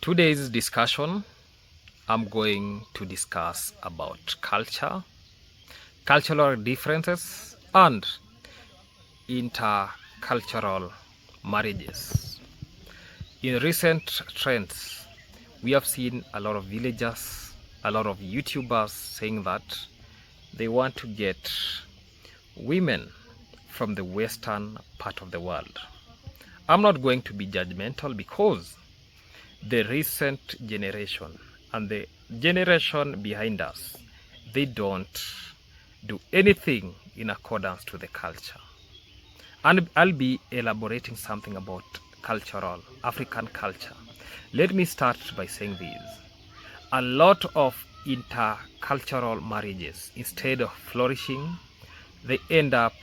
Today's discussion, I'm going to discuss about culture, cultural differences, and intercultural marriages. In recent trends, we have seen a lot of villagers, a lot of YouTubers saying that they want to get women from the western part of the world. I'm not going to be judgmental because the recent generation and the generation behind us, they don't do anything in accordance to the culture. And I'll be elaborating something about cultural, African culture. Let me start by saying this. A lot of intercultural marriages, instead of flourishing, they end up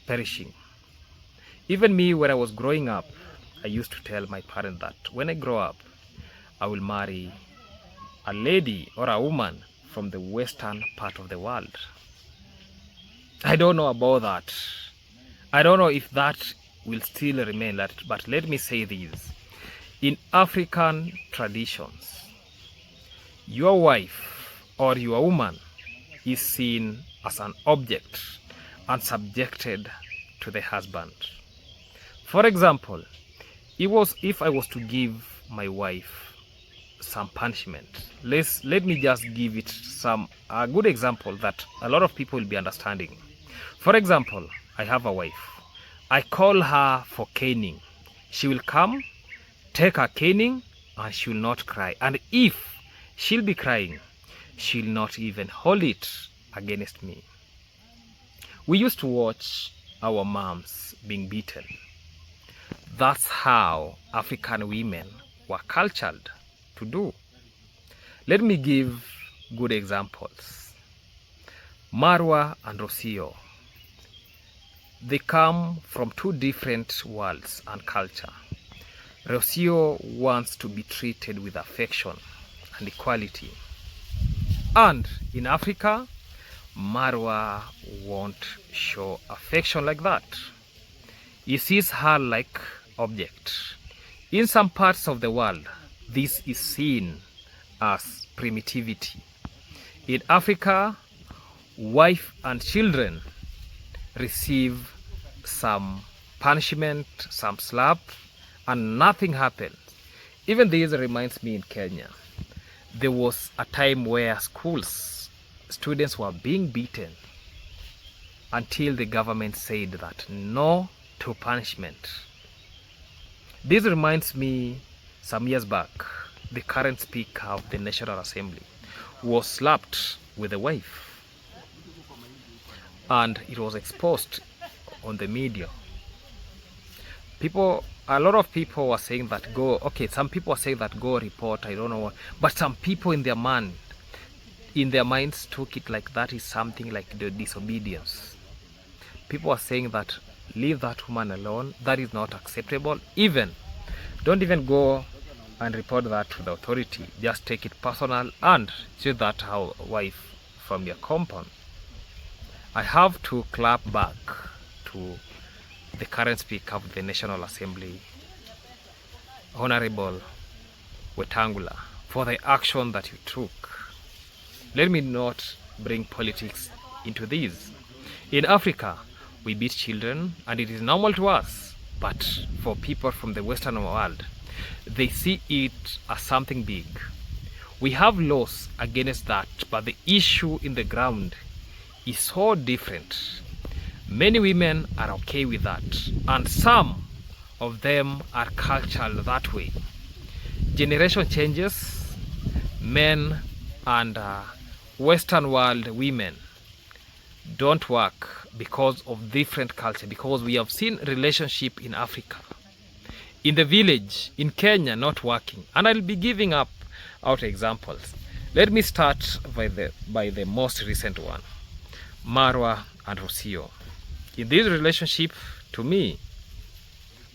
perishing. Even me, when I was growing up, I used to tell my parents that when I grow up, I will marry a lady or a woman from the western part of the world. I don't know about that. I don't know if that will still remain, but let me say this. In African traditions, your wife or your woman is seen as an object and subjected to the husband. For example, if I was to give my wife some punishment, let me just give it a good example that a lot of people will be understanding. For example, I have a wife. I call her for caning. She will come, take her caning, and she will not cry. And if she'll be crying, she'll not even hold it against me. We used to watch our moms being beaten. That's how African women were cultured to do. Let me give good examples. Marwa and Rocio, they come from two different worlds and culture. Rocio wants to be treated with affection and equality. And in Africa, Marwa won't show affection like that. He sees her like object. In some parts of the world, this is seen as primitivity. In Africa, wife and children receive some punishment, some slap, and nothing happens. Even this reminds me in Kenya. There was a time where students were being beaten until the government said that no to punishment. This reminds me, some years back, the current speaker of the National Assembly was slapped with a wife, and it was exposed on the media. A lot of people were saying that some people were saying that go report, I don't know what, but some people in their minds took it like that is something like the disobedience. People were saying that leave that woman alone, that is not acceptable. Don't even go and report that to the authority. Just take it personal and choose that wife from your compound. I have to clap back to the current speaker of the National Assembly, Honorable Wetangula, for the action that you took. Let me not bring politics into this. In Africa, we beat children and it is normal to us, but for people from the Western world, they see it as something big. We have laws against that, but the issue in the ground is so different. Many women are okay with that, and some of them are cultured that way. Generation changes, men and Western world women don't work because of different culture, because we have seen relationship in Africa, in the village, in Kenya, not working. And I'll be giving out examples. Let me start by the most recent one, Marwa and Rocio. In this relationship, to me,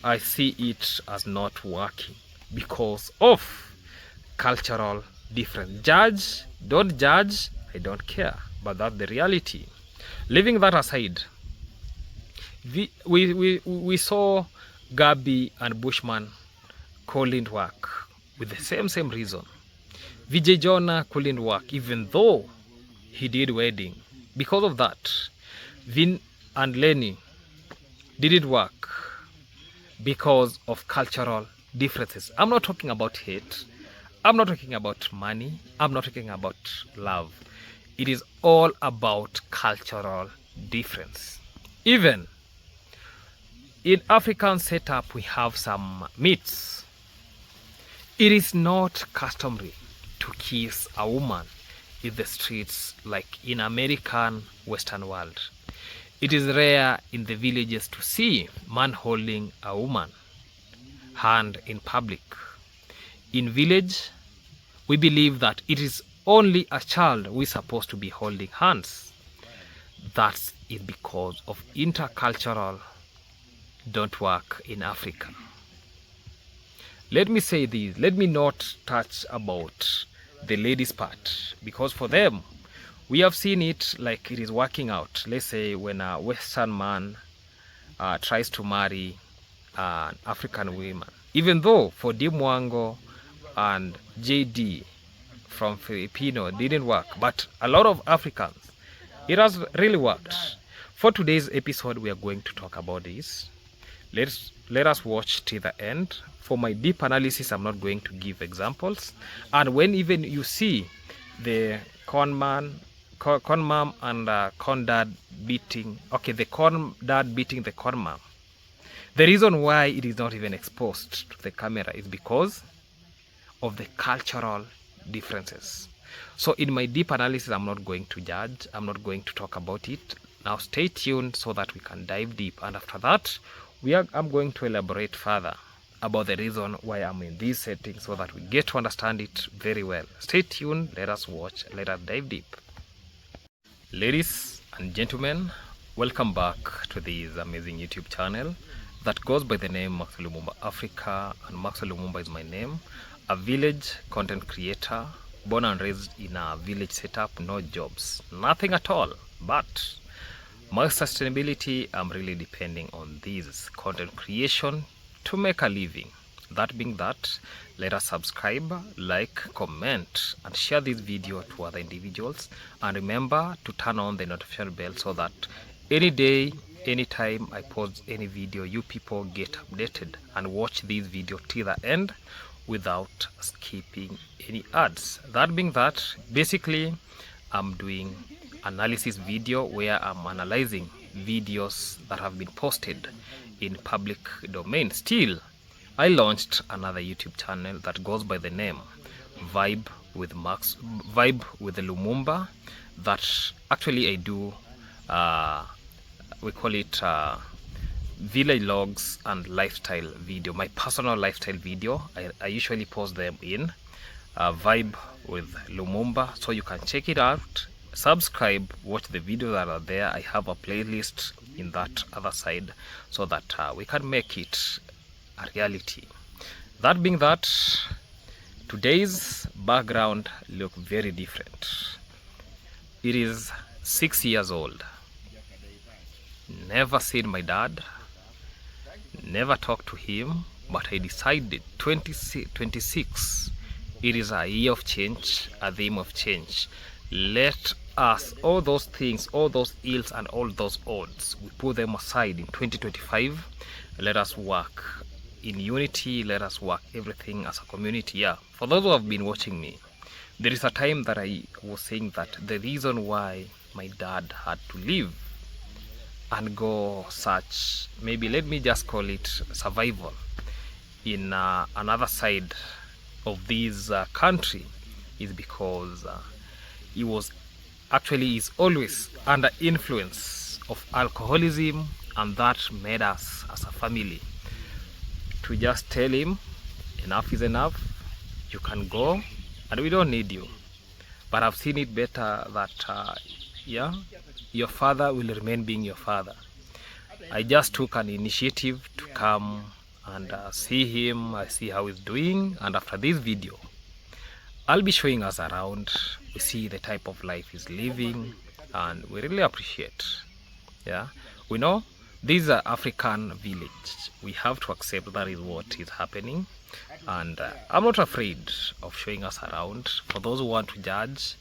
I see it as not working because of cultural difference. Judge, don't judge, I don't care, but that's the reality. Leaving that aside, we saw Gabi and Bushman calling work with the same reason. Vijay Jonah couldn't work even though he did wedding. Because of that, Vin and Lenny didn't work because of cultural differences. I'm not talking about hate. I'm not talking about money. I'm not talking about love. It is all about cultural difference. Even in African setup, we have some myths. It is not customary to kiss a woman in the streets like in American Western world. It is rare in the villages to see man holding a woman hand in public. In village, we believe that it is only a child who is supposed to be holding hands. That's it because of intercultural don't work in Africa. Let me say this, let me not touch about the ladies part, because for them, we have seen it like it is working out. Let's say when a Western man tries to marry an African woman, even though for Dimwango and JD from Filipino didn't work, but a lot of Africans, it has really worked. For today's episode, we are going to talk about this. Let us watch till the end. For my deep analysis, I'm not going to give examples. And when even you see the con mom and con dad beating, okay, the con dad beating the con mom, the reason why it is not even exposed to the camera is because of the cultural differences. So in my deep analysis, I'm not going to judge. I'm not going to talk about it. Now stay tuned so that we can dive deep. And after that, I'm going to elaborate further about the reason why I'm in this setting so that we get to understand it very well. Stay tuned. Let us watch. Let us dive deep. Ladies and gentlemen, welcome back to this amazing YouTube channel that goes by the name Max Lumumba Africa, and Max Lumumba is my name. A village content creator, born and raised in a village setup, no jobs, nothing at all. But my sustainability, I'm really depending on this content creation to make a living. That being that, let us subscribe, like, comment, and share this video to other individuals. And remember to turn on the notification bell so that any day, anytime I post any video, you people get updated and watch this video till the end without skipping any ads. That being that, basically I'm doing analysis video where I'm analyzing videos that have been posted in public domain. Still, I launched another YouTube channel that goes by the name Vibe with Lumumba, that actually I do we call it village logs and lifestyle video, my personal lifestyle video. I usually post them in Vibe with Lumumba, so you can check it out, subscribe, watch the videos that are there. I have a playlist in that other side so that we can make it a reality. That being that, today's background look very different. It is 6 years old. Never seen my dad, never talked to him, but I decided 2026, it is a year of change, a theme of change. Let us, all those things, all those ills and all those odds, we put them aside in 2025. Let us work in unity. Let us work everything as a community. Yeah, for those who have been watching me, there is a time that I was saying that the reason why my dad had to leave and go search, maybe let me just call it survival, in another side of this country, is because he was actually is always under influence of alcoholism, and that made us as a family to just tell him enough is enough, you can go and we don't need you. But I've seen it better that yeah, your father will remain being your father. I just took an initiative to come and see him, I see how he's doing, and after this video I'll be showing us around. We see the type of life he's living, and we really appreciate. Yeah, we know this is an African village. We have to accept that is what is happening. And I'm not afraid of showing us around. For those who want to judge.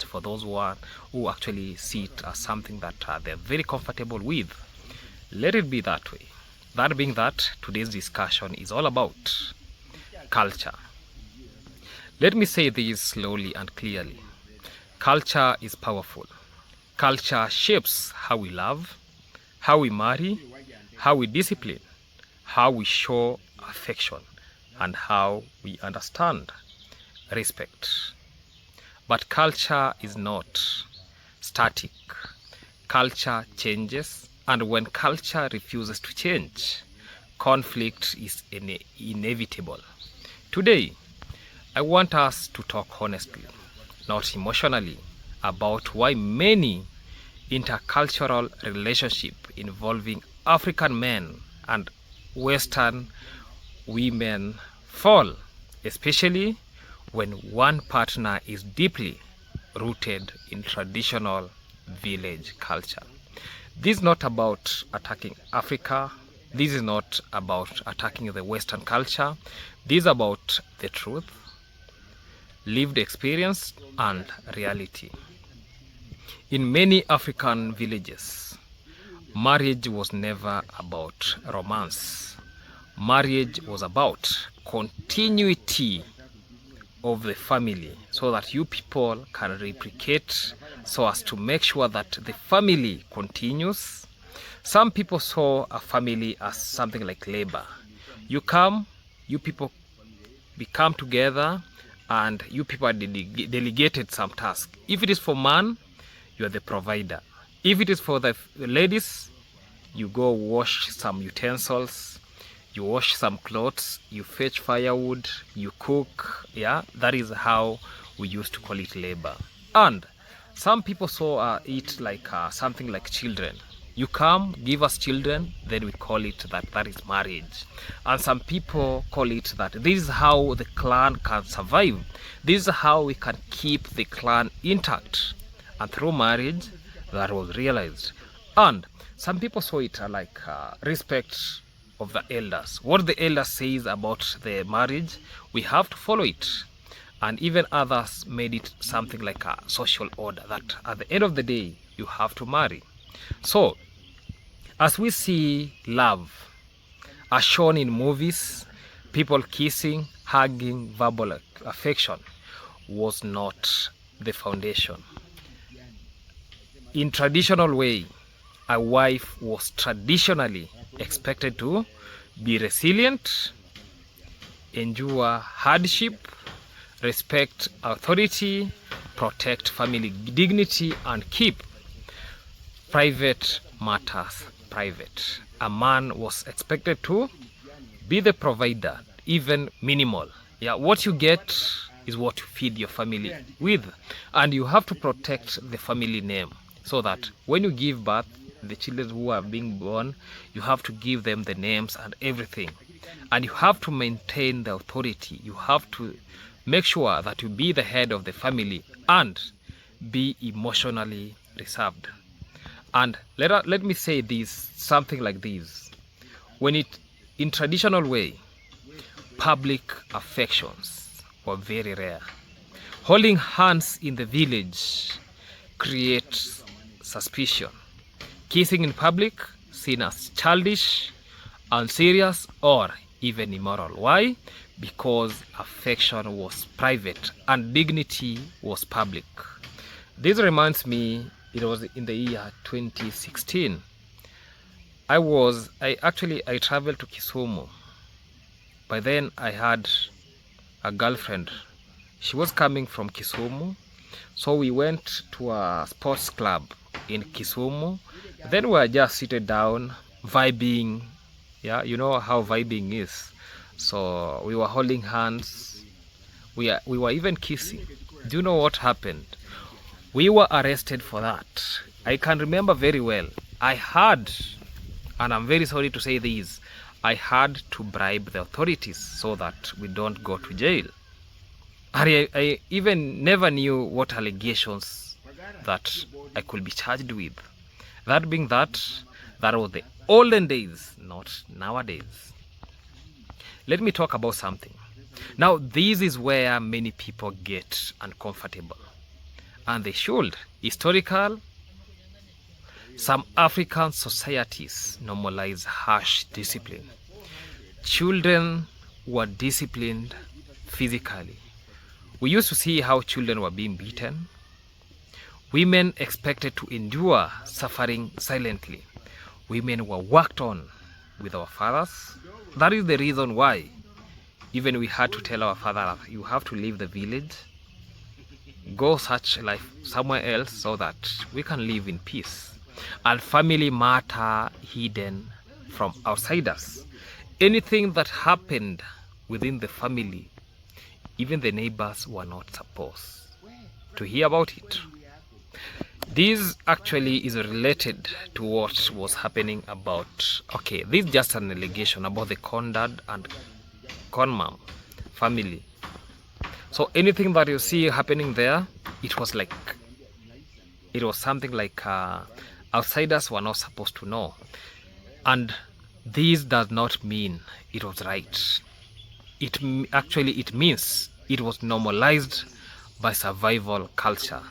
For those who actually see it as something that they're very comfortable with, let it be that way. That being that, today's discussion is all about culture. Let me say this slowly and clearly. Culture is powerful. Culture shapes how we love, how we marry, how we discipline, how we show affection, and how we understand respect. But culture is not static. Culture changes, and when culture refuses to change, conflict is inevitable. Today, I want us to talk honestly, not emotionally, about why many intercultural relationships involving African men and Western women fall, especially when one partner is deeply rooted in traditional village culture. This is not about attacking Africa. This is not about attacking the Western culture. This is about the truth, lived experience, and reality. In many African villages, marriage was never about romance. Marriage was about continuity of the family, so that you people can replicate, so as to make sure that the family continues. Some people saw a family as something like labor. You come, you people become together, and you people are delegated some task. If it is for man, you are the provider. If it is for the ladies, you go wash some utensils, you wash some clothes, you fetch firewood, you cook. Yeah, that is how we used to call it labor. And some people saw it like something like children. You come, give us children, then we call it that is marriage. And some people call it that this is how the clan can survive. This is how we can keep the clan intact. And through marriage, that was realized. And some people saw it like respect of the elders. What the elder says about the marriage, we have to follow it. And even others made it something like a social order, that at the end of the day, you have to marry. So, as we see love, as shown in movies, people kissing, hugging, verbal affection was not the foundation. In traditional way, a wife was traditionally expected to be resilient, endure hardship, respect authority, protect family dignity, and keep private matters private. A man was expected to be the provider, even minimal. Yeah, what you get is what you feed your family with, and you have to protect the family name, so that when you give birth, the children who are being born, you have to give them the names and everything, and you have to maintain the authority. You have to make sure that you be the head of the family and be emotionally reserved. And let me say this, something like this. When in traditional way, public affections were very rare. Holding hands in the village creates suspicion. Kissing in public seen as childish, unserious, or even immoral. Why? Because affection was private and dignity was public. This reminds me, it was in the year 2016. I traveled to Kisumu. By then I had a girlfriend. She was coming from Kisumu. So we went to a sports club in Kisumu. Then we were just seated down, vibing. Yeah, you know how vibing is. So we were holding hands. We were even kissing. Do you know what happened? We were arrested for that. I can remember very well. I had, and I'm very sorry to say this, I had to bribe the authorities so that we don't go to jail. I even never knew what allegations that I could be charged with. That being that was the olden days, not nowadays. Let me talk about something. Now, this is where many people get uncomfortable, and they should. Historical, some African societies normalize harsh discipline. Children were disciplined physically. We used to see how children were being beaten. Women expected to endure suffering silently. Women were worked on with our fathers. That is the reason why even we had to tell our father, you have to leave the village, go search life somewhere else so that we can live in peace. And family matter hidden from outsiders. Anything that happened within the family, even the neighbors were not supposed to hear about it. This actually is related to what was happening about, okay, this is just an allegation about the Condad and Conmam family. So anything that you see happening there, it was something like outsiders were not supposed to know. And this does not mean it was right. It means it was normalized by survival culture.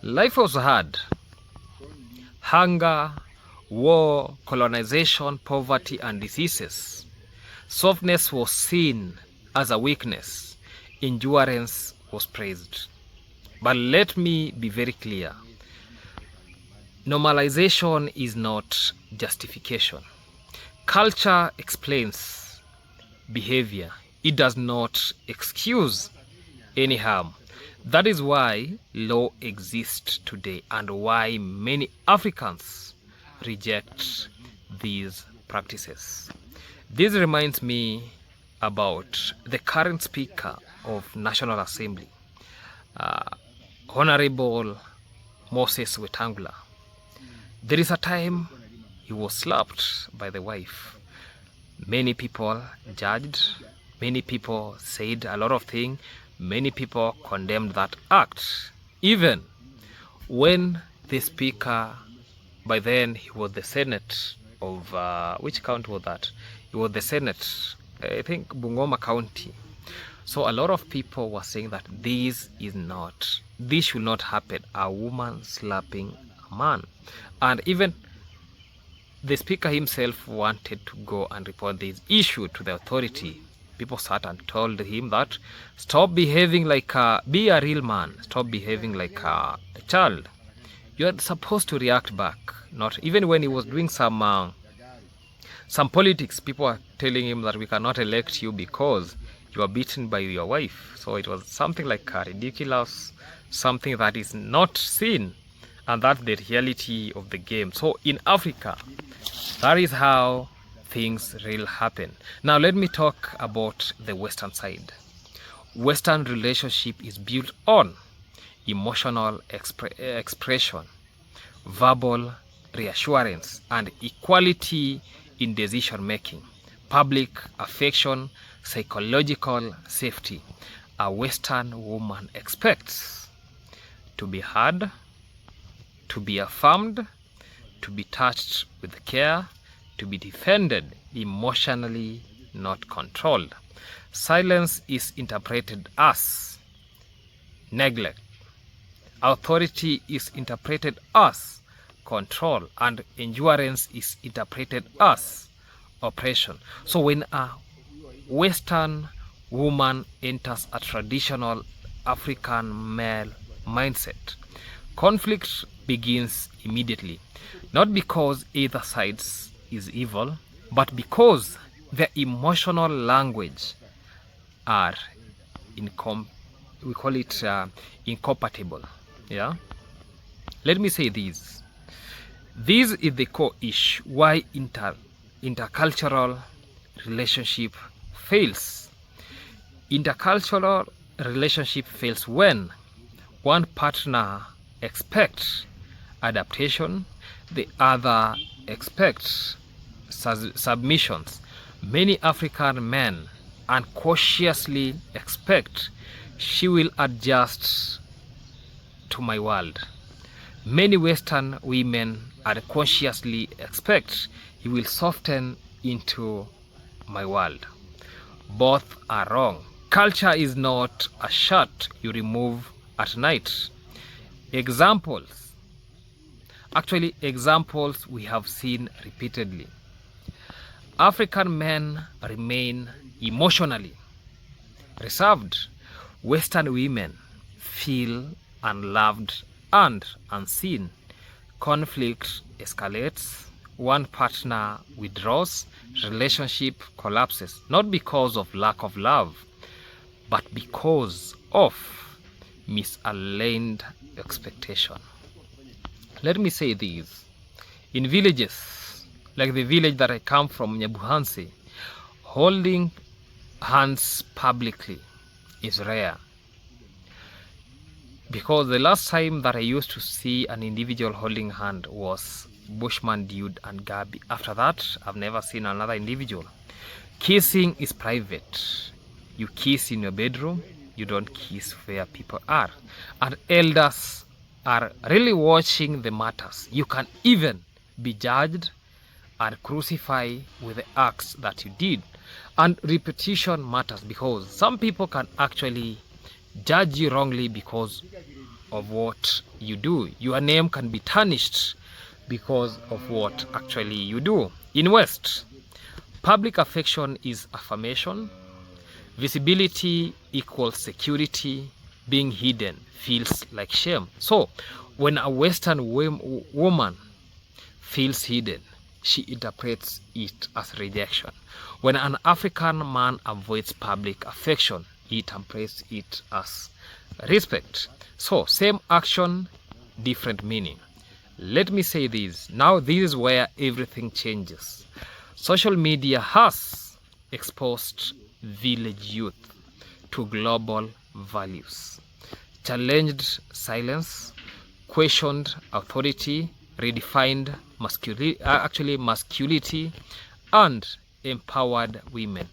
Life was hard. Hunger, war, colonization, poverty, and diseases. Softness was seen as a weakness. Endurance was praised. But let me be very clear. Normalization is not justification. Culture explains behavior. It does not excuse any harm. That is why law exists today and why many Africans reject these practices. This reminds me about the current Speaker of National Assembly, Honorable Moses Wetangula. There is a time he was slapped by the wife. Many people judged, many people said a lot of things, many people condemned that act. Even when the Speaker, by then he was the Senate of, which county was that? He was the Senate, I think Bungoma County. So a lot of people were saying that this should not happen, a woman slapping a man. And even the Speaker himself wanted to go and report this issue to the authority. People sat and told him that stop behaving like be a real man, stop behaving like a child. You are supposed to react back. Not even when he was doing some politics, people are telling him that we cannot elect you because you are beaten by your wife. So it was something like ridiculous, something that is not seen, and that's the reality of the game. So in Africa, that is how things really happen. Now let me talk about the Western side. Western relationship is built on emotional expression, verbal reassurance, and equality in decision making, public affection, psychological safety. A Western woman expects to be heard, to be affirmed, to be touched with care, to be defended emotionally, not controlled. Silence is interpreted as neglect. Authority is interpreted as control, and endurance is interpreted as oppression. So when a Western woman enters a traditional African male mindset, conflict begins immediately. Not because either side is evil, but because their emotional language are we call it incompatible. Yeah. Let me say this. This is the core issue why intercultural relationship fails. Intercultural relationship fails when one partner expects adaptation, the other expects submissions. Many African men unconsciously expect she will adjust to my world. Many Western women unconsciously expect he will soften into my world. Both are wrong. Culture is not a shirt you remove at night. Examples we have seen repeatedly. African men remain emotionally reserved. Western women feel unloved and unseen. Conflict escalates, one partner withdraws, relationship collapses, not because of lack of love, but because of misaligned expectation. Let me say this. In villages, like the village that I come from, Nyabuhansi, holding hands publicly is rare. Because the last time that I used to see an individual holding hand was Bushman Dude and Gabi. After that, I've never seen another individual. Kissing is private. You kiss in your bedroom, you don't kiss where people are. And elders are really watching the matters. You can even be judged and crucified with the acts that you did. And repetition matters, because some people can actually judge you wrongly because of what you do. Your name can be tarnished because of what actually you do. In West, public affection is affirmation. Visibility equals security. Being hidden feels like shame. So when a Western woman feels hidden, she interprets it as rejection. When an African man avoids public affection, he interprets it as respect. So same action, different meaning. Let me say this. Now this is where everything changes. Social media has exposed village youth to global values, challenged silence, questioned authority, redefined masculinity, and empowered women.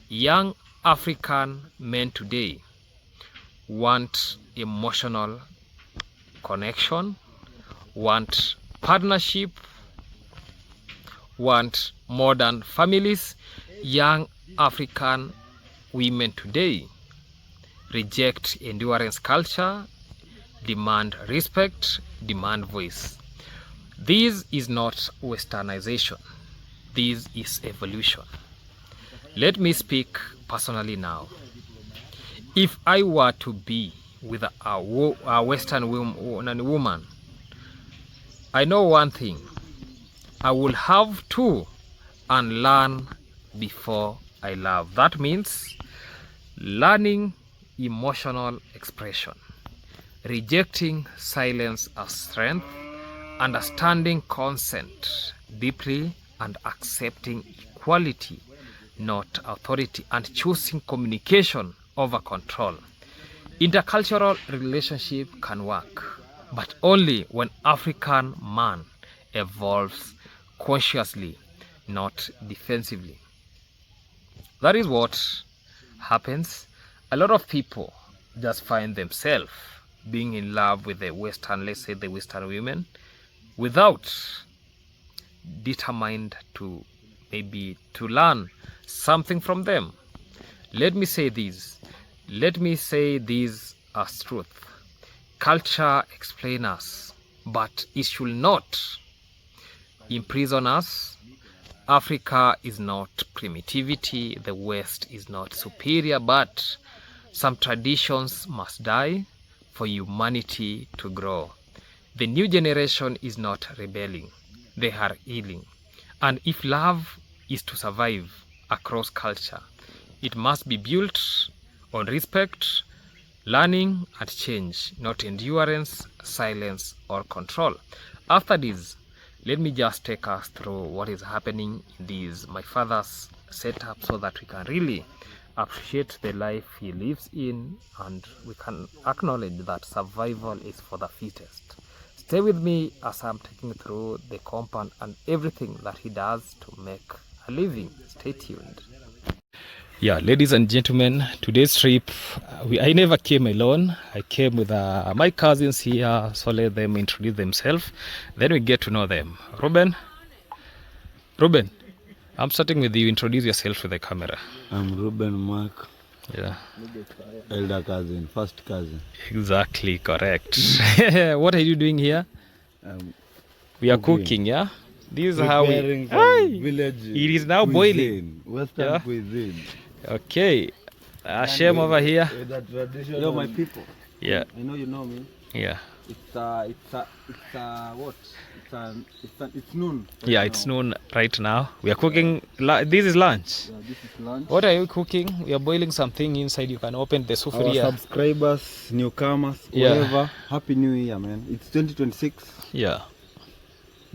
Young African men today want emotional connection, want partnership, want modern families. Young African women today reject endurance culture, demand respect, demand voice. This is not westernization. This is evolution. Let me speak personally now. If I were to be with a Western woman, I know one thing. I will have to unlearn before I love. That means learning emotional expression, rejecting silence as strength, understanding consent deeply, and accepting equality, not authority, and choosing communication over control. Intercultural relationship can work, but only when African man evolves consciously, not defensively. That is what happens. A lot of people just find themselves being in love with the Western, let's say the Western women, without determined to maybe to learn something from them. Let me say this. Let me say this as truth. Culture explains us, but it should not imprison us. Africa is not primitivity. The West is not superior, but some traditions must die for humanity to grow. The new generation is not rebelling. They are healing. And if love is to survive across culture, it must be built on respect, learning, and change, not endurance, silence, or control. After this, let me just take us through what is happening in this, my father's setup, so that we can really appreciate the life he lives in, and we can acknowledge that survival is for the fittest. Stay with me as I'm taking through the compound and everything that he does to make a living. Stay tuned. Yeah, ladies and gentlemen, today's trip, I never came alone. I came with my cousins here, so let them introduce themselves. Then we get to know them. Ruben, I'm starting with you. Introduce yourself to the camera. I'm Ruben Mark. Yeah. Elder cousin, first cousin. Exactly, correct. What are you doing here? We are cooking, yeah? This is how we... Village It is now boiling. Western cuisine. Okay. Hashem over here. Yo, my people. Yeah. I know you know me. Yeah. It's what? It's noon. Yeah, it's noon right now. We are cooking. This is lunch. Yeah, this is lunch. What are you cooking? We are boiling something inside. You can open the Our sufria. subscribers, newcomers, Yeah. whatever. Happy New Year, man. It's 2026. Yeah.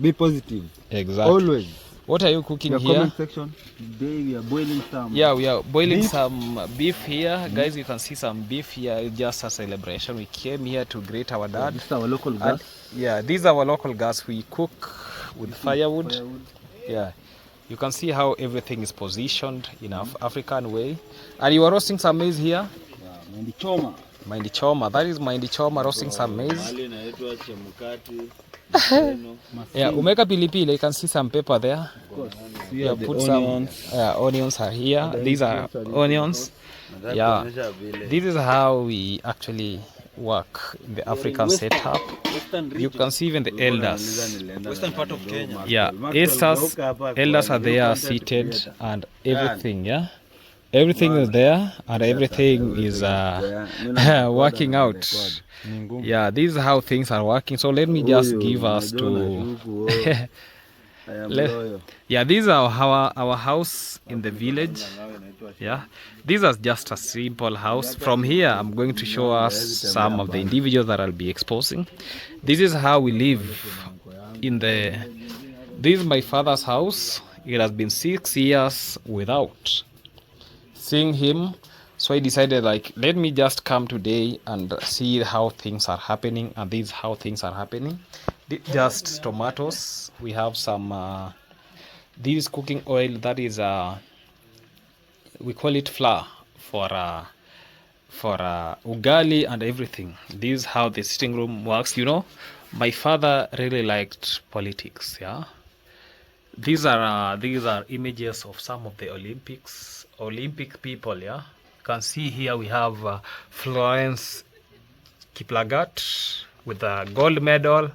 Be positive. Exactly. Always. What are you cooking The here? comment section. Today we are boiling some. Yeah, we are boiling beef. some beef here. Guys, you can see some beef here. It's just a celebration. We came here to greet our dad. This is our local And, gas. yeah, these are our local gas. We cook with firewood. Yeah, you can see how everything is positioned in African way. And you are roasting some maize here. Yeah, Mahindi choma. Mahindi choma. That is Mahindi choma roasting some maize. Yeah, umeka pilipili. You can see some pepper there. Of course. Yeah, The put onions. some onions are here. These are onions. Yeah, this is how we actually work in the African setup. You can see even the elders. Western part of Kenya. Yeah, elders are there seated and everything. Yeah, everything is there and everything is working out. Yeah, this is how things are working. So let me just give us to. Yeah, this is our house in the village. Yeah, this is just a simple house. From here, I'm going to show us some of the individuals that I'll be exposing. This is how we live in the. This is my father's house. It has been 6 years without seeing him. So I decided, like, let me just come today and see how things are happening. And this is how things are happening. Just tomatoes. We have some. This is cooking oil. That is we call it flour for ugali and everything. This is how the sitting room works. You know, my father really liked politics. Yeah. These are images of some of the Olympic people. Yeah. You can see here we have Florence Kiplagat with a gold medal.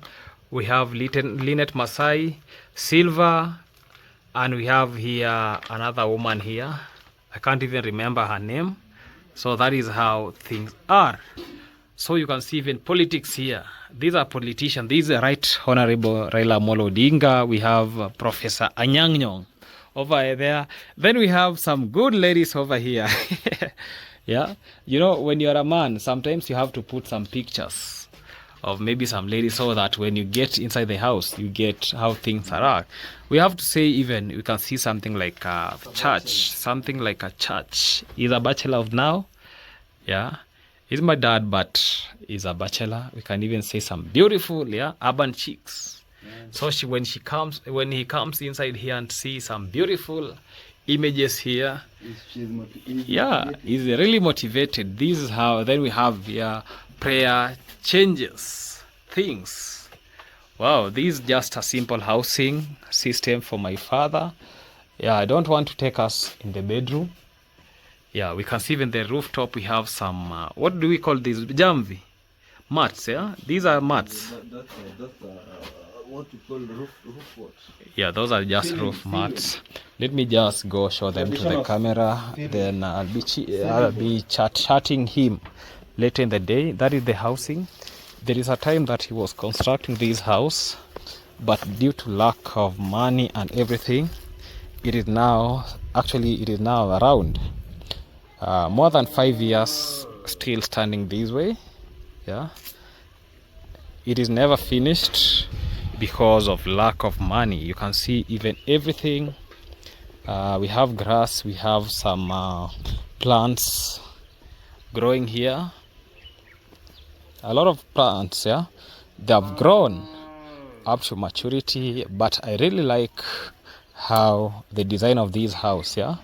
We have Lynette Masai, silver, and we have here another woman here. I can't even remember her name. So that is how things are. So you can see even politics here. These are politicians. This is Right Honorable Raila Amolo Odinga. We have Professor Anyang' Nyong'o over there. Then we have some good ladies over here. Yeah, you know, when you're a man, sometimes you have to put some pictures of maybe some ladies so that when you get inside the house, you get how things are. We have to say even, we can see something like a church. Something like a church. He's a bachelor of now. Yeah. He's my dad, but he's a bachelor. We can even say some beautiful, yeah, urban chicks. So when he comes inside here and see some beautiful images here, yeah, he's really motivated. This is how. Then we have prayer changes things. Wow, this is just a simple housing system for my father. Yeah, I don't want to take us in the bedroom. Yeah, we can see even the rooftop. We have some what do we call these? Jamvi mats. Yeah, these are mats. That's what you call roof what? Yeah, those are just roof mats. Let me just go show them to the camera. Then I'll be chatting him later in the day. That is the housing. There is a time that he was constructing this house, but due to lack of money and everything, it is now around more than 5 years still standing this way. Yeah, it is never finished because of lack of money. You can see even everything. We have grass, we have some plants growing here. A lot of plants, yeah, they have grown up to maturity, but I really like how the design of this house. Yeah,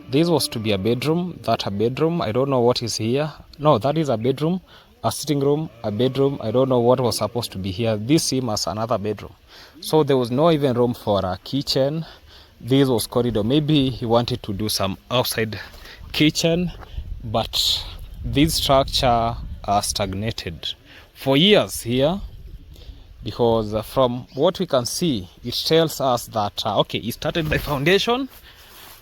this was to be a bedroom. That a bedroom. I don't know what is here. No, that is a bedroom, a sitting room, a bedroom. I don't know what was supposed to be here. This seems as another bedroom. So there was no even room for a kitchen. This was corridor. Maybe he wanted to do some outside kitchen. but this structure stagnated for years here, because from what we can see, it tells us that okay, it started the foundation,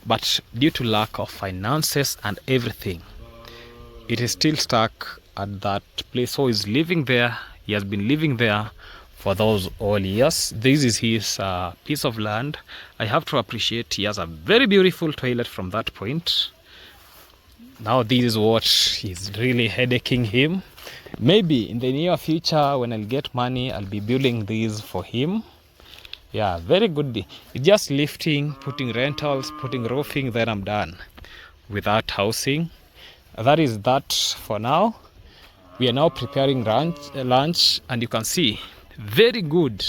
but due to lack of finances and everything, it is still stuck at that place. So he's living there. He has been living there for those all years. This is his piece of land. I have to appreciate he has a very beautiful toilet from that point. Now this is what is really headaching him. Maybe in the near future, when I'll get money, I'll be building these for him. Yeah, very good. It's just lifting, putting rentals, putting roofing, then I'm done with that housing. That is that for now. We are now preparing lunch, and you can see very good,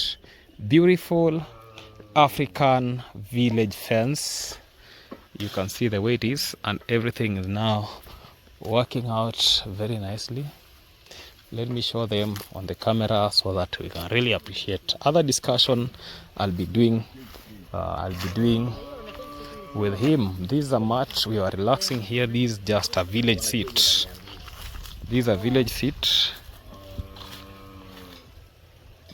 beautiful African village fence. You can see the way it is, and everything is now working out very nicely. Let me show them on the camera so that we can really appreciate. Other discussion I'll be doing with him. This is a mat. We are relaxing here. This is just a village seat. This is a village seat.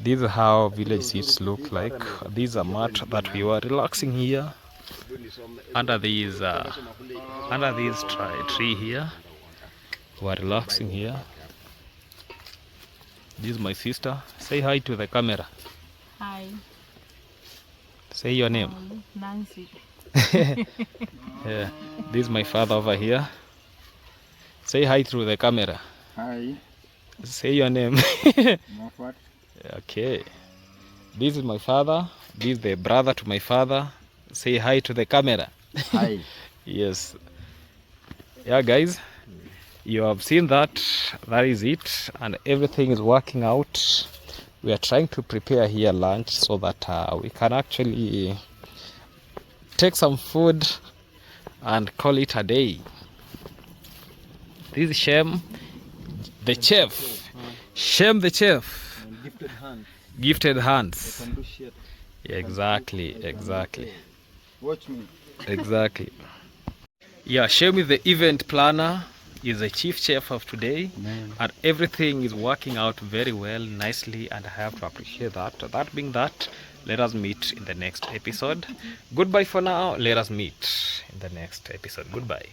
This is how village seats look like. This is a mat that we were relaxing here under this tree here. We are relaxing here. This is my sister. Say hi to the camera. Hi. Say your name. Nancy. Yeah. This is my father over here. Say hi through the camera. Hi. Say your name. Marwa. Okay. This is my father. This is the brother to my father. Say hi to the camera. Hi. Yes. Yeah, guys. You have seen that. That is it. And everything is working out. We are trying to prepare here lunch so that we can actually take some food and call it a day. This is Shem, the chef. Shem, the chef. Gifted hands. Gifted hands. Can do shit. Exactly. Watch me. Exactly. Yeah, Shem is the event planner. Is the chief chef of today. And everything is working out very well, nicely, and I have to appreciate that. That being that, let us meet in the next episode. Goodbye for now. Let us meet in the next episode. Goodbye.